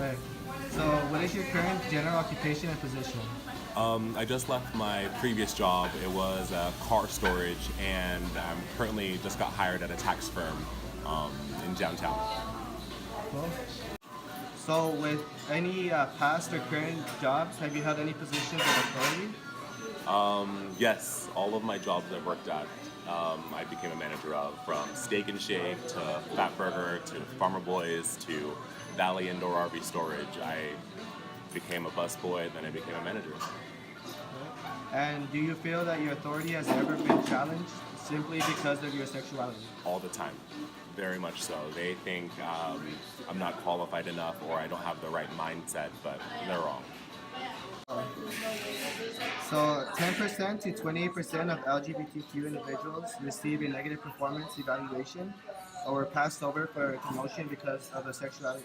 Right. So, what is your current general occupation and position? I just left my previous job. It was car storage, and I'm currently just got hired at a tax firm in downtown. Cool. So, with any past or current jobs, have you held any positions of authority? Yes, all of my jobs I've worked at, I became a manager of, from Steak and Shake to Fat Burger to Farmer Boys to Valley Indoor RV Storage. I became a busboy, then I became a manager. And do you feel that your authority has ever been challenged simply because of your sexuality? All the time. Very much so. They think I'm not qualified enough or I don't have the right mindset, but they're wrong. So, 10% to 28% of LGBTQ individuals receive a negative performance evaluation or were passed over for a promotion because of a sexual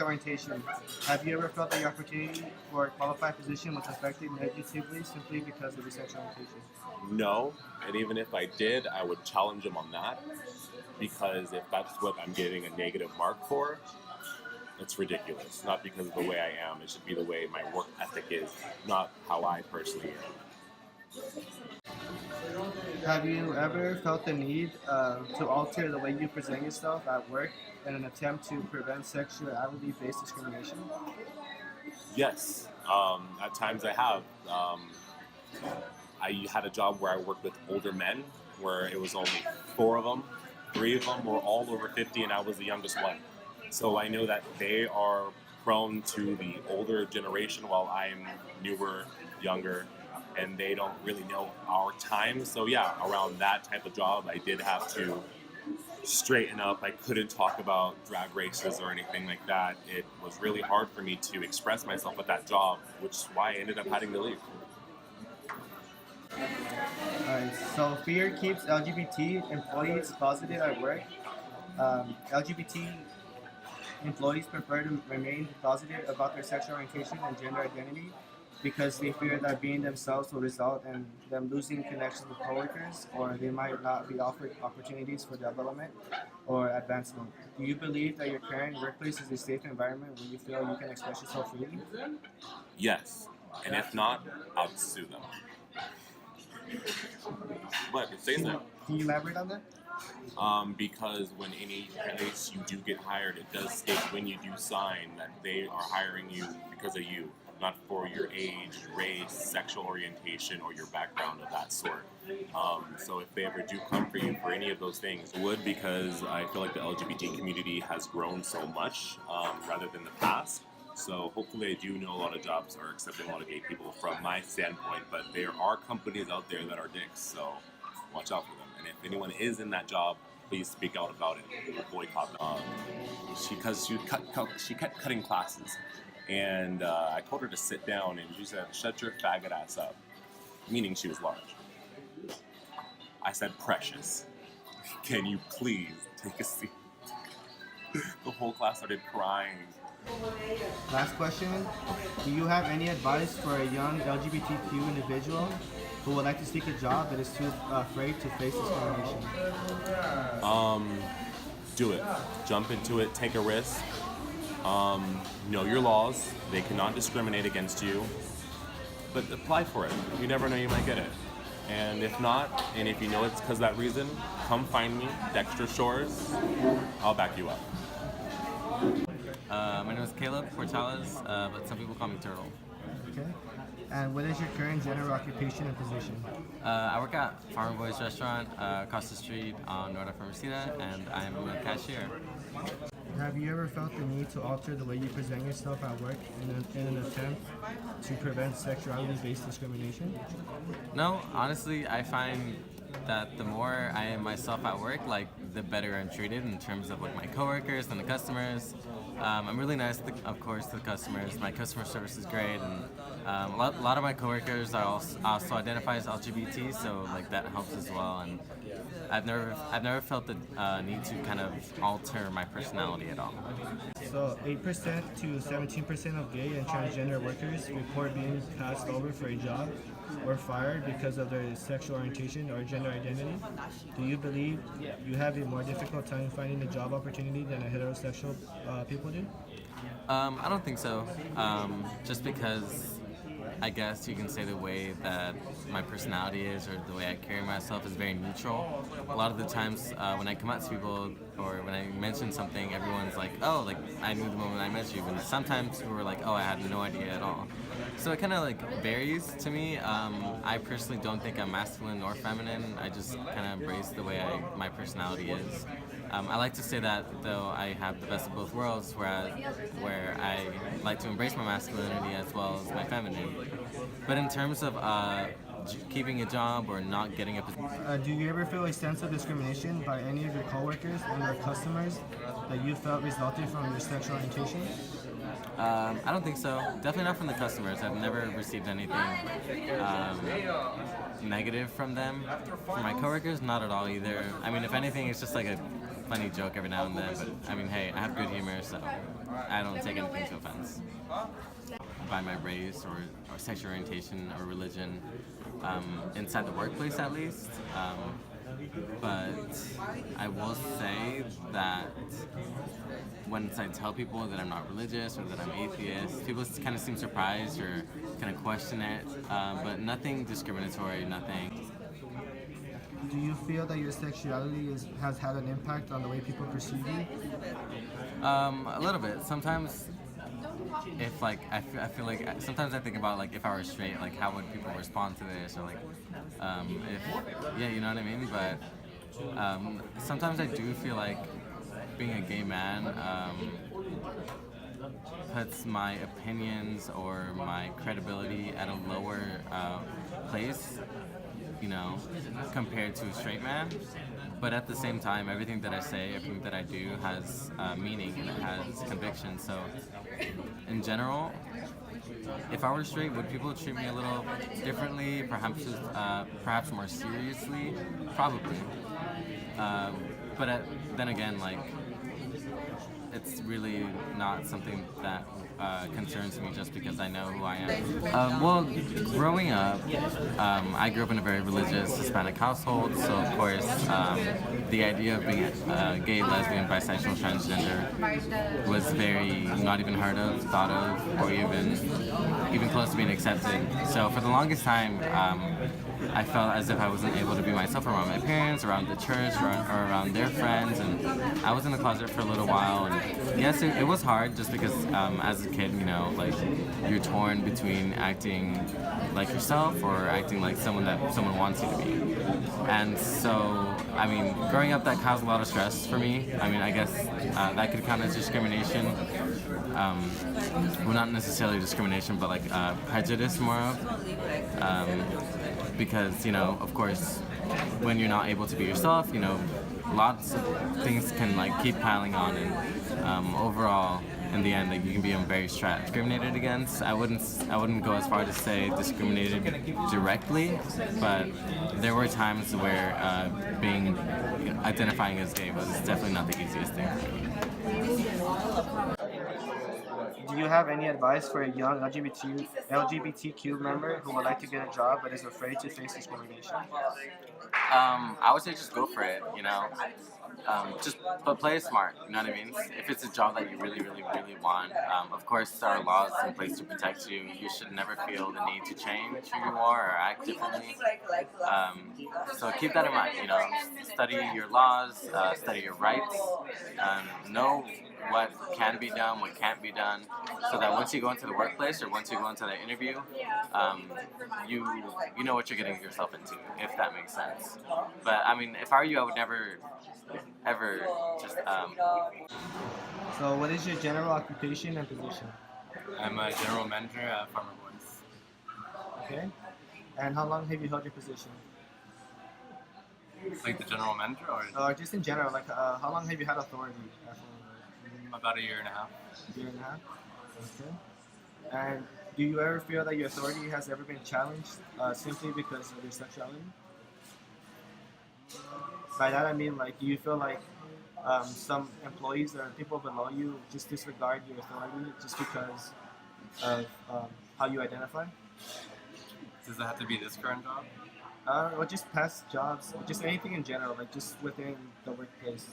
orientation. Have you ever felt that your opportunity for a qualified position was affected negatively simply because of your sexual orientation? No, and even if I did, I would challenge them on that because if that's what I'm getting a negative mark for, it's ridiculous. Not because of the way I am, it should be the way my work ethic is, not how I personally am. Have you ever felt the need to alter the way you present yourself at work in an attempt to prevent sexuality-based discrimination? Yes, at times I have. I had a job where I worked with older men, where it was only four of them. Three of them were all over 50, and I was the youngest one. So I know that they are prone to the older generation while I'm newer, younger, and they don't really know our time. So yeah, around that type of job, I did have to straighten up. I couldn't talk about drag races or anything like that. It was really hard for me to express myself at that job, which is why I ended up having to leave. Alright, so fear keeps LGBT employees positive at work. LGBT employees prefer to remain positive about their sexual orientation and gender identity because they fear that being themselves will result in them losing connections with coworkers or they might not be offered opportunities for development or advancement. Do you believe that your current workplace is a safe environment where you feel you can express yourself freely? Yes, and if not, I'll sue them. But it says that. Can you elaborate on that? Because when any place you do get hired, it does state when you do sign that they are hiring you because of you, not for your age, race, sexual orientation, or your background of that sort. So if they ever do come for you for any of those things, it would because I feel like the LGBT community has grown so much rather than the past. So hopefully I do know a lot of jobs are accepting a lot of gay people from my standpoint, but there are companies out there that are dicks, so watch out for them. And if anyone is in that job, please speak out about it or boycott them. She kept cutting classes, and I told her to sit down, and she said, "Shut your faggot ass up," meaning she was large. I said, "Precious, can you please take a seat?" The whole class started crying. Last question. Do you have any advice for a young LGBTQ individual who would like to seek a job but is too afraid to face discrimination? Do it. Jump into it. Take a risk. Know your laws. They cannot discriminate against you. But apply for it. You never know, you might get it. And if not, and if you know it's because of that reason, come find me, Dexter Shores. I'll back you up. My name is Caleb Portales, but some people call me Turtle. Okay. And what is your current general occupation and position? I work at Farmer Boys restaurant across the street on North Hermosina, and I'm a cashier. Have you ever felt the need to alter the way you present yourself at work in an attempt to prevent sexuality-based discrimination? No, honestly, I find that the more I am myself at work, like the better I'm treated in terms of like my coworkers and the customers. I'm really nice, of course, to the customers. My customer service is great, and a lot of my coworkers are also identify as LGBT, so like that helps as well. And I've never felt the need to kind of alter my personality at all. So 8% to 17% of gay and transgender workers report being passed over for a job or fired because of their sexual orientation or gender identity, do you believe you have a more difficult time finding a job opportunity than a heterosexual people do? I don't think so. Just because I guess you can say the way that my personality is or the way I carry myself is very neutral. A lot of the times when I come out to people or when I mention something, everyone's like, oh, like I knew the moment I met you. And sometimes people were like, oh, I had no idea at all. So it kind of like varies to me. I personally don't think I'm masculine nor feminine. I just kind of embrace the way my personality is. I like to say that though I have the best of both worlds, where I like to embrace my masculinity as well as my feminine. But in terms of keeping a job or not getting a position, Do you ever feel a sense of discrimination by any of your coworkers and your customers that you felt resulted from your sexual orientation? I don't think so. Definitely not from the customers. I've never received anything negative from them. From my coworkers, not at all either. I mean, if anything, it's just like a funny joke every now and then. But I mean, hey, I have good humor, so I don't take anything to offense by my race or sexual orientation or religion, inside the workplace at least. But I will say that once I tell people that I'm not religious or that I'm atheist, people kind of seem surprised or kind of question it, but nothing discriminatory, nothing. Do you feel that your sexuality has had an impact on the way people perceive you? A little bit. Sometimes, if like I feel like sometimes I think about like if I were straight, like how would people respond to this, or like if yeah, you know what I mean. But sometimes I do feel like being a gay man puts my opinions or my credibility at a lower place, you know, compared to a straight man. But at the same time, everything that I say, everything that I do has meaning and it has conviction. So, in general, if I were straight, would people treat me a little differently? Perhaps more seriously? Probably. But then again, like, it's really not something that concerns me just because I know who I am. Well, growing up, I grew up in a very religious Hispanic household, so of course, the idea of being gay, lesbian, bisexual, transgender was very not even heard of, thought of, or even close to being accepted. So for the longest time, I felt as if I wasn't able to be myself around my parents, around the church, or around their friends, and I was in the closet for a little while. And yes, it was hard just because as a kid, you know, like you're torn between acting like yourself or acting like someone wants you to be. And so, I mean, growing up, that caused a lot of stress for me. I mean, I guess that could count as discrimination. Well, not necessarily discrimination, but like prejudice more of. Because, you know, of course, when you're not able to be yourself, you know, lots of things can like keep piling on, and overall, in the end, like you can be very discriminated against. I wouldn't go as far to say discriminated directly, but there were times where identifying as gay was definitely not the easiest thing for me. Do you have any advice for a young LGBTQ member who would like to get a job but is afraid to face discrimination? I would say just go for it, you know. But play it smart, you know what I mean? If it's a job that you really, really, really want, of course there are laws in place to protect you. You should never feel the need to change who you are or act differently. So keep that in mind, you know. Study your laws, study your rights, know what can be done, what can't be done, so that once you go into the workplace or once you go into the interview, you know what you're getting yourself into, if that makes sense. But I mean, if I were you, I would never ever just. So, what is your general occupation and position? I'm a general manager at Farmer Boys. Okay. And how long have you held your position? Like the general manager, or Just in general, like how long have you had authority at Farmer Boys? about a year and a half. Year and a half. Okay. And do you ever feel that your authority has ever been challenged simply because of your sexuality? By that I mean, like, do you feel like some employees or people below you just disregard your authority just because of how you identify? Does it have to be this current job? Or just past jobs, just anything in general, like just within the workplace.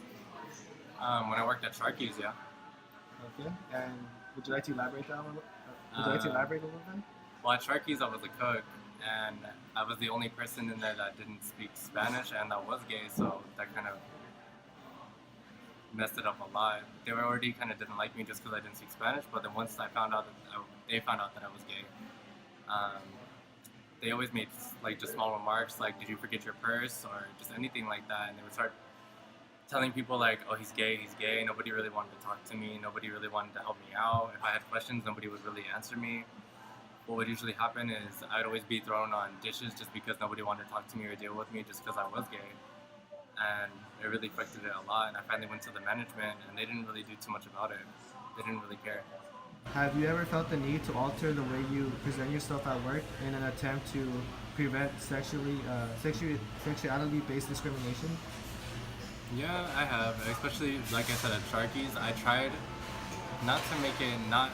When I worked at Sharky's, yeah. Okay. And would you like to elaborate that a little? Would you like to elaborate a little bit? Well, at Sharky's, I was a cook, and I was the only person in there that didn't speak Spanish and that was gay, so that kind of messed it up a lot. They were already kind of didn't like me just because I didn't speak Spanish, but then once I found out that they found out that I was gay, they always made like just small remarks like, "Did you forget your purse?" or just anything like that, and they would start telling people like, "Oh, he's gay, he's gay." Nobody really wanted to talk to me. Nobody really wanted to help me out. If I had questions, nobody would really answer me. What would usually happen is I'd always be thrown on dishes just because nobody wanted to talk to me or deal with me just because I was gay. And it really affected it a lot. And I finally went to the management and they didn't really do too much about it. They didn't really care. Have you ever felt the need to alter the way you present yourself at work in an attempt to prevent sexuality-based discrimination? Yeah, I have. Especially, like I said, at Sharky's, I tried not to make it, not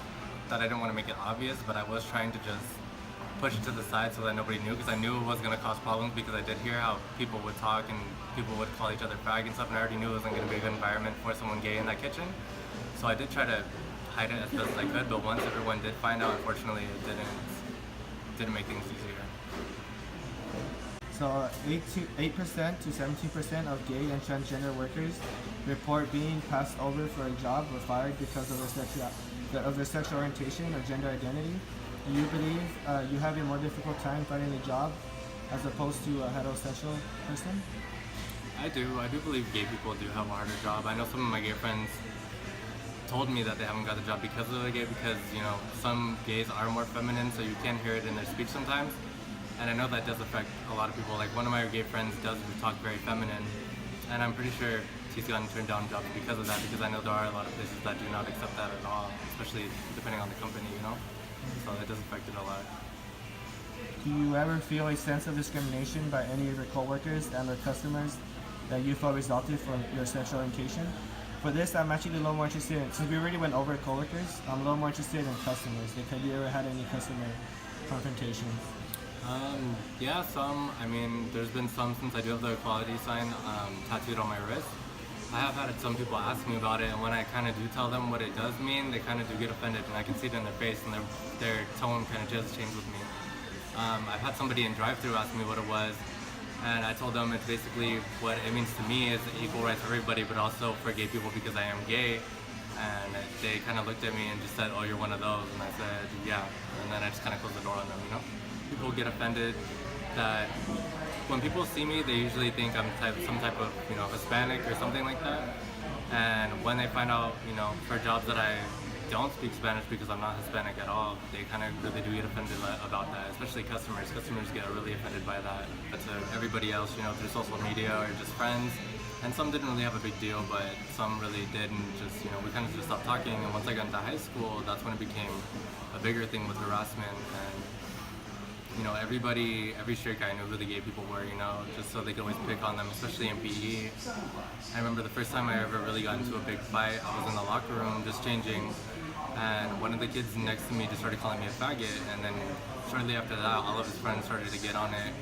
that I didn't want to make it obvious, but I was trying to just push it to the side so that nobody knew, because I knew it was going to cause problems, because I did hear how people would talk and people would call each other fag and stuff, and I already knew it wasn't going to be a good environment for someone gay in that kitchen. So I did try to hide it as best as I could, but once everyone did find out, unfortunately, it didn't make things easier. So 8% to 17% of gay and transgender workers report being passed over for a job or fired because of their sexual orientation or gender identity. Do you believe you have a more difficult time finding a job as opposed to a heterosexual person? I do believe gay people do have a harder job. I know some of my gay friends told me that they haven't got the job because they're gay, because, you know, some gays are more feminine, so you can hear it in their speech sometimes. And I know that does affect a lot of people. Like, one of my gay friends does talk very feminine, and I'm pretty sure he's gotten turned down jobs because of that, because I know there are a lot of places that do not accept that at all, especially depending on the company, you know? So that does affect it a lot. Do you ever feel a sense of discrimination by any of your coworkers and or customers that you felt resulted from your sexual orientation? For this, I'm actually a little more interested in, since we already went over coworkers, I'm a little more interested in customers. Like, have you ever had any customer confrontations? Yeah, some. I mean, there's been some since I do have the equality sign tattooed on my wrist. I have had some people ask me about it, and when I kind of do tell them what it does mean, they kind of do get offended, and I can see it in their face, and their tone kind of just changed with me. I've had somebody in drive-thru ask me what it was, and I told them it's basically what it means to me is equal rights for everybody, but also for gay people because I am gay. And they kind of looked at me and just said, "Oh, you're one of those," and I said, "Yeah," and then I just kind of closed the door on them, you know? People get offended that when people see me, they usually think I'm some type of, you know, Hispanic or something like that. And when they find out, you know, for jobs that I don't speak Spanish because I'm not Hispanic at all, they kind of really do get offended about that, especially customers. Customers get really offended by that. But to everybody else, you know, through social media or just friends, and some didn't really have a big deal, but some really did, and just, you know, we kind of just stopped talking. And once I got into high school, that's when it became a bigger thing with harassment. And you know, every straight guy knew who the gay people were, you know, just so they could always pick on them, especially in PE. I remember the first time I ever really got into a big fight, I was in the locker room just changing, and one of the kids next to me just started calling me a faggot, and then shortly after that, all of his friends started to get on it.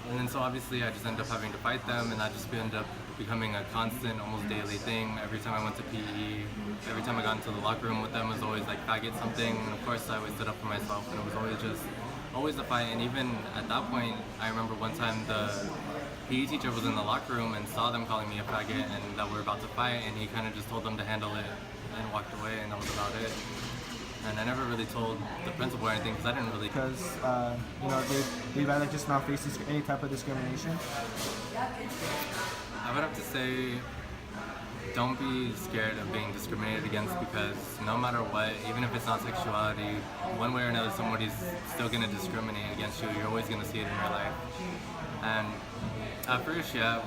And then so obviously I just ended up having to fight them, and that just ended up becoming a constant, almost daily thing. Every time I went to PE, every time I got into the locker room with them, it was always like faggot something, and of course I always stood up for myself, and it was always a fight. And even at that point, I remember one time the PE teacher was in the locker room and saw them calling me a faggot and that we were about to fight, and he kind of just told them to handle it and walked away, and that was about it. And I never really told the principal or anything because I didn't really... Because, you know, they'd rather just not face any type of discrimination? I would have to say, don't be scared of being discriminated against, because no matter what, even if it's not sexuality, one way or another somebody's still going to discriminate against you. You're always going to see it in your life. And at first, yeah,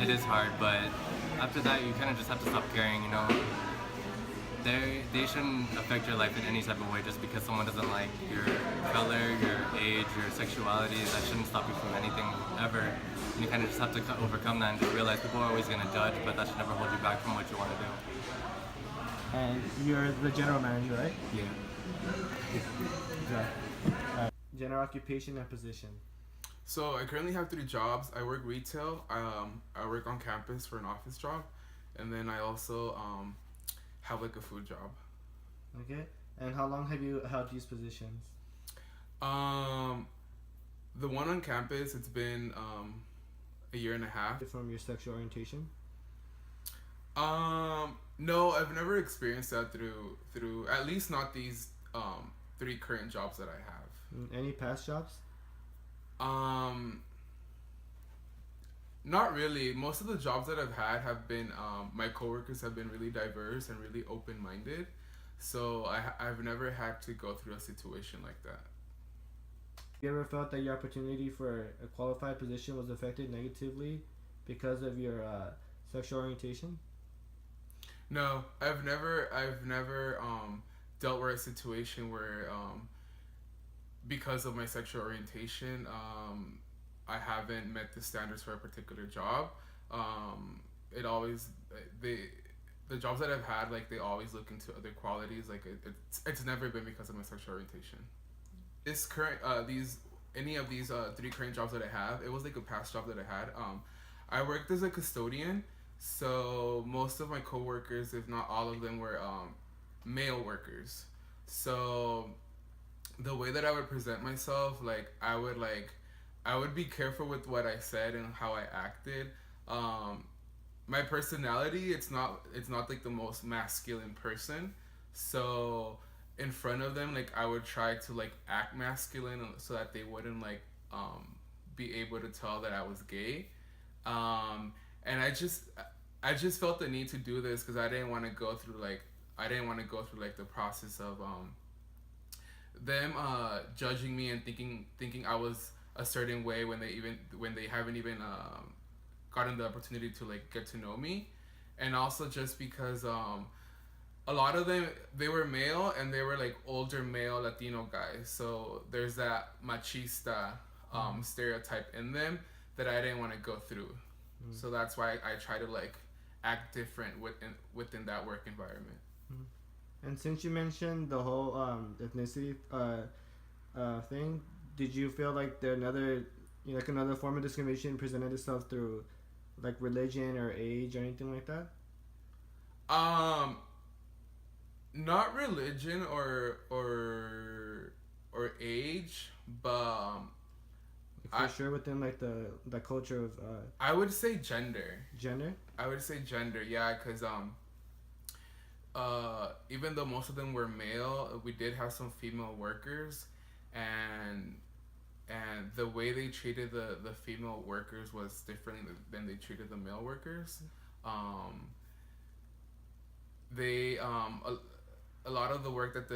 it is hard, but after that you kind of just have to stop caring, you know. They shouldn't affect your life in any type of way just because someone doesn't like your color, your age, your sexuality. That shouldn't stop you from anything ever. And you kind of just have to overcome that and just realize people are always going to judge, but that should never hold you back from what you want to do. And you're the general manager, right? Yeah. Yeah. gender, occupation, and position. So I currently have 3 jobs. I work retail. I work on campus for an office job, and then I also have like a food job. Okay. And how long have you held these positions? The one on campus, it's been a year and a half. From your sexual orientation? No, I've never experienced that through at least not these 3 current jobs that I have. Any past jobs? Not really. Most of the jobs that I've had have been my coworkers have been really diverse and really open-minded, so I've never had to go through a situation like that. You ever felt that your opportunity for a qualified position was affected negatively because of your sexual orientation? No, I've never dealt with a situation where because of my sexual orientation I haven't met the standards for a particular job. It always the jobs that I've had, like, they always look into other qualities. Like it's never been because of my sexual orientation. This current any of these 3 current jobs that I have, it was like a past job that I had. I worked as a custodian, so most of my coworkers, if not all of them, were male workers. So the way that I would present myself, I would be careful with what I said and how I acted. My personality, it's not like the most masculine person, so in front of them, like, I would try to like act masculine so that they wouldn't be able to tell that I was gay. And I just felt the need to do this because I didn't want to go through the process of them judging me and thinking I was a certain way when they haven't even gotten the opportunity to like get to know me. And also just because a lot of them, they were male and they were like older male Latino guys, so there's that machista stereotype in them that I didn't want to go through. So that's why I try to like act different within that work environment. And since you mentioned the whole ethnicity thing, did you feel like another form of discrimination presented itself through like religion or age or anything like that? Not religion or age, but for sure within like the culture of I would say gender. Gender? I would say gender, yeah, because even though most of them were male, we did have some female workers, and the way they treated the female workers was different than they treated the male workers. They a lot of the work that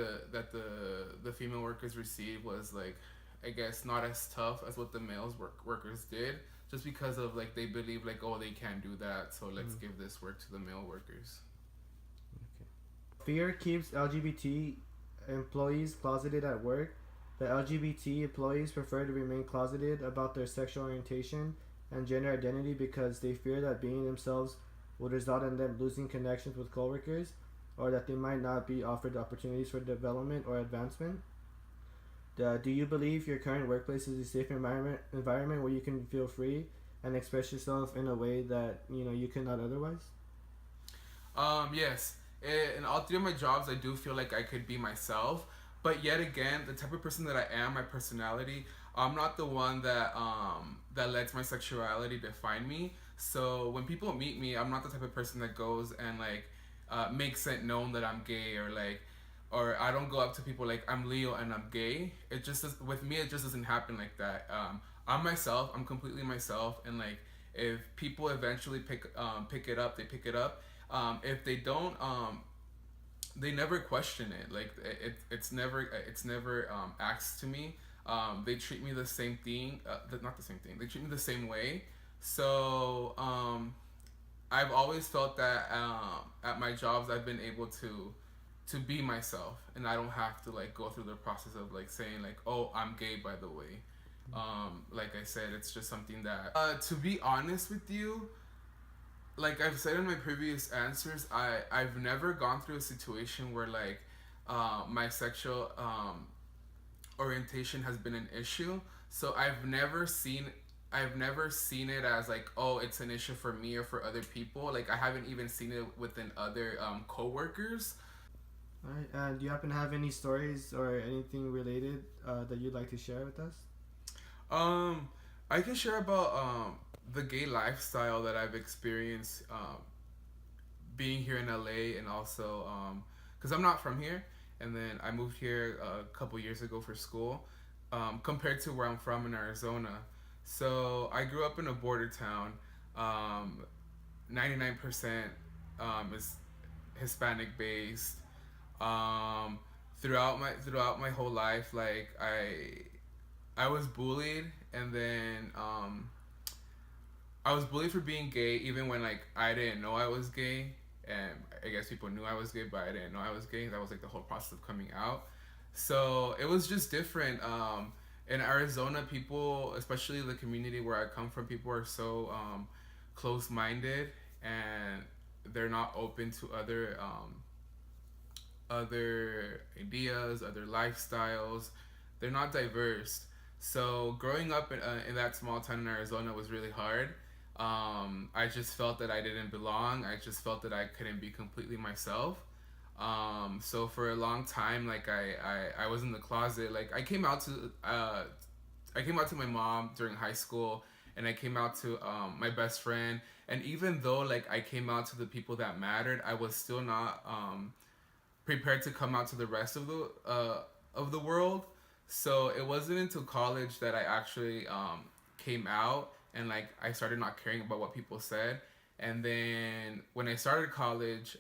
the female workers received was like, I guess, not as tough as what the males workers did, just because of like they believe like, oh, they can't do that, so let's give this work to the male workers. Okay. Fear keeps LGBT employees closeted at work. The LGBT employees prefer to remain closeted about their sexual orientation and gender identity because they fear that being themselves would result in them losing connections with coworkers, or that they might not be offered opportunities for development or advancement. Do you believe your current workplace is a safe environment where you can feel free and express yourself in a way that you cannot otherwise? Yes. In all 3 of my jobs, I do feel like I could be myself. But yet again, the type of person that I am, my personality, I'm not the one that lets my sexuality define me. So when people meet me, I'm not the type of person that goes and like makes it known that I'm gay, or I don't go up to people like, I'm Leo and I'm gay. It just with me, it just doesn't happen like that. I'm myself. I'm completely myself, and like if people eventually pick it up, they pick it up. If they don't, they never question it. Like it's never asked to me. They treat me the same thing. Not the same thing. They treat me the same way. So I've always felt that at my jobs I've been able to be myself, and I don't have to like go through the process of like saying like, oh, I'm gay, by the way. Like I said, it's just something that to be honest with you, like I've said in my previous answers, I've never gone through a situation where like my sexual orientation has been an issue. So I've never seen it as like, oh, it's an issue for me or for other people. Like I haven't even seen it within other coworkers. All right. Do you happen to have any stories or anything related that you'd like to share with us? Um, I can share about the gay lifestyle that I've experienced being here in LA, and also because I'm not from here, and then I moved here a couple years ago for school. Compared to where I'm from in Arizona, so I grew up in a border town. 99% is Hispanic based. Um, throughout my whole life, like I was bullied, and then I was bullied for being gay, even when like I didn't know I was gay, and I guess people knew I was gay, but I didn't know I was gay. That was like the whole process of coming out. So it was just different. In Arizona, people, especially the community where I come from, people are so close-minded, and they're not open to other ideas, other lifestyles. They're not diverse. So growing up in that small town in Arizona was really hard. I just felt that I didn't belong. I just felt that I couldn't be completely myself. So for a long time, like I was in the closet. Like I came out to my mom during high school, and I came out to my best friend. And even though like I came out to the people that mattered, I was still not prepared to come out to the rest of the world. So it wasn't until college that I actually came out, and like I started not caring about what people said. And then when I started college,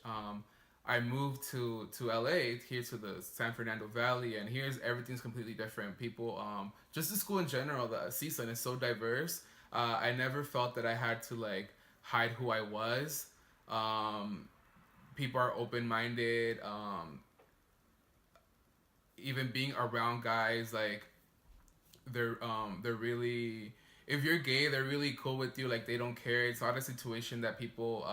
I moved to LA, here to the San Fernando Valley, and here's everything's completely different. People, just the school in general, the CSUN is so diverse. I never felt that I had to like hide who I was. People are open minded. Even being around guys, like they're really, if you're gay, they're really cool with you. Like they don't care. It's not a situation that people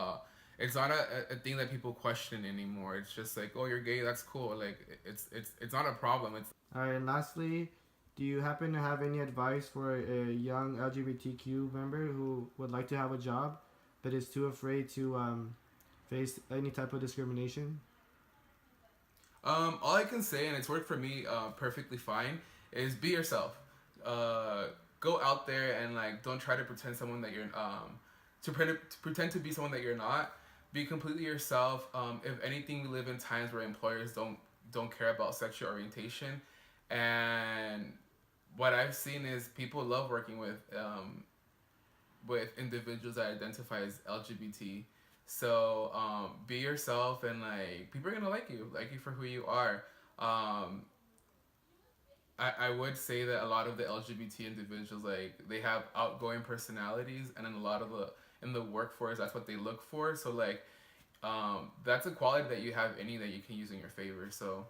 it's not a thing that people question anymore. It's just like, oh, you're gay, that's cool. Like it's not a problem. It's All right. And lastly, do you happen to have any advice for a young LGBTQ member who would like to have a job but is too afraid to face any type of discrimination? all I can say, and it's worked for me perfectly fine, is be yourself. Go out there and like don't try to pretend someone that you're to pretend to be someone that you're not. Be completely yourself. If anything, we live in times where employers don't care about sexual orientation, and what I've seen is people love working with individuals that identify as LGBT. So be yourself, and like people are gonna like you for who you are. I would say that a lot of the LGBT individuals, like they have outgoing personalities, and in a lot of the in the workforce, that's what they look for. So like that's a quality that you have any that you can use in your favor. So